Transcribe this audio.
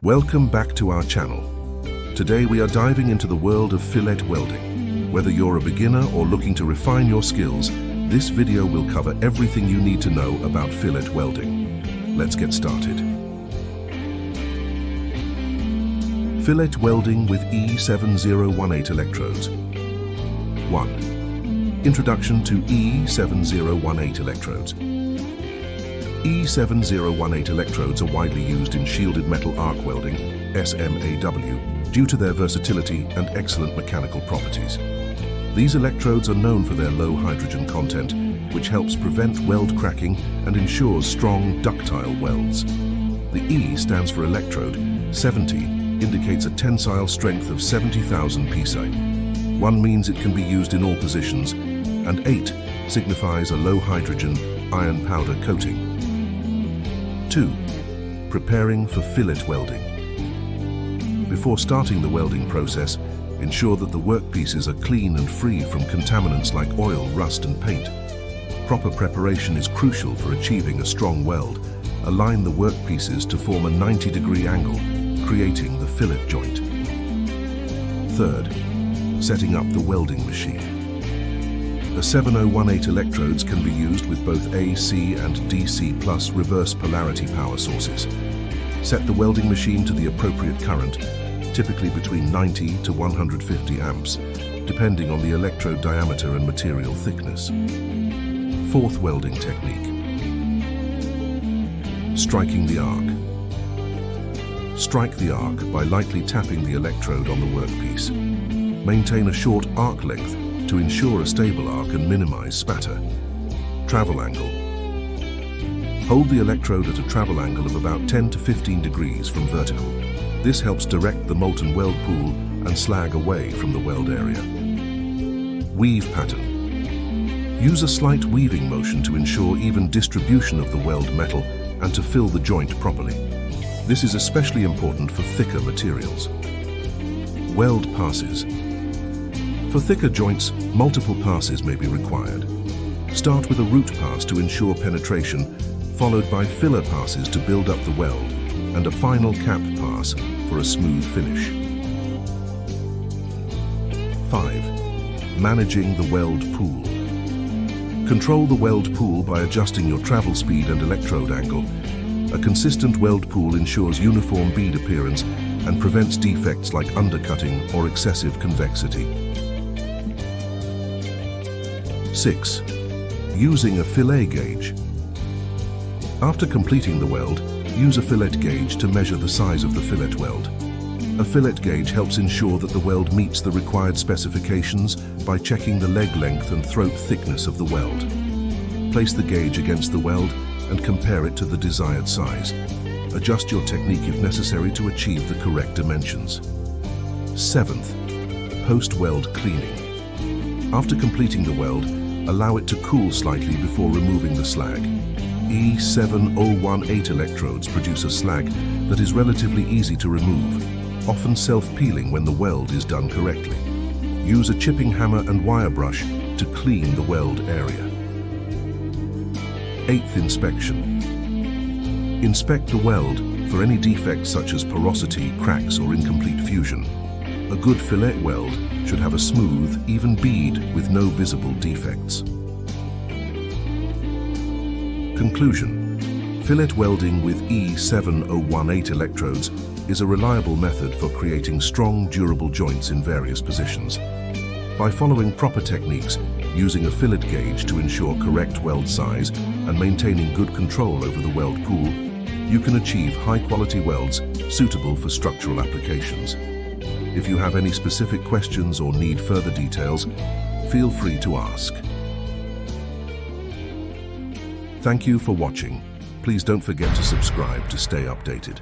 Welcome back to our channel. Today we are diving into the world of fillet welding. Whether you're a beginner or looking to refine your skills, this video will cover everything you need to know about fillet welding. Let's get started. Fillet welding with E7018 electrodes. 1. Introduction to E7018 electrodes. E7018 electrodes are widely used in shielded metal arc welding, SMAW, due to their versatility and excellent mechanical properties. These electrodes are known for their low hydrogen content, which helps prevent weld cracking and ensures strong ductile welds. The E stands for electrode, 70 indicates a tensile strength of 70,000 psi. 1 means it can be used in all positions, and 8 signifies a low hydrogen iron powder coating. 2. Preparing for fillet welding. Before starting the welding process, ensure that the workpieces are clean and free from contaminants like oil, rust and paint. Proper preparation is crucial for achieving a strong weld. Align the workpieces to form a 90-degree angle, creating the fillet joint. 3rd, setting up the welding machine. The 7018 electrodes can be used with both AC and DC plus reverse polarity power sources. Set the welding machine to the appropriate current, typically between 90 to 150 amps, depending on the electrode diameter and material thickness. 4th welding technique. Striking the arc. Strike the arc by lightly tapping the electrode on the workpiece. Maintain a short arc length to ensure a stable arc and minimize spatter. Travel angle. Hold the electrode at a travel angle of about 10 to 15 degrees from vertical. This helps direct the molten weld pool and slag away from the weld area. Weave pattern. Use a slight weaving motion to ensure even distribution of the weld metal and to fill the joint properly. This is especially important for thicker materials. Weld passes. For thicker joints, multiple passes may be required. Start with a root pass to ensure penetration, followed by filler passes to build up the weld, and a final cap pass for a smooth finish. 5. Managing the weld pool. Control the weld pool by adjusting your travel speed and electrode angle. A consistent weld pool ensures uniform bead appearance and prevents defects like undercutting or excessive convexity. 6. Using a fillet gauge. After completing the weld, use a fillet gauge to measure the size of the fillet weld. A fillet gauge helps ensure that the weld meets the required specifications by checking the leg length and throat thickness of the weld. Place the gauge against the weld and compare it to the desired size. Adjust your technique if necessary to achieve the correct dimensions. 7th, post-weld cleaning. After completing the weld, allow it to cool slightly before removing the slag. E7018 electrodes produce a slag that is relatively easy to remove, often self-peeling when the weld is done correctly. Use a chipping hammer and wire brush to clean the weld area. 8th inspection. Inspect the weld for any defects such as porosity, cracks or incomplete fusion. A good fillet weld should have a smooth, even bead with no visible defects. Conclusion. Fillet welding with E7018 electrodes is a reliable method for creating strong, durable joints in various positions. By following proper techniques, using a fillet gauge to ensure correct weld size, and maintaining good control over the weld pool, you can achieve high-quality welds suitable for structural applications. If you have any specific questions or need further details, feel free to ask. Thank you for watching. Please don't forget to subscribe to stay updated.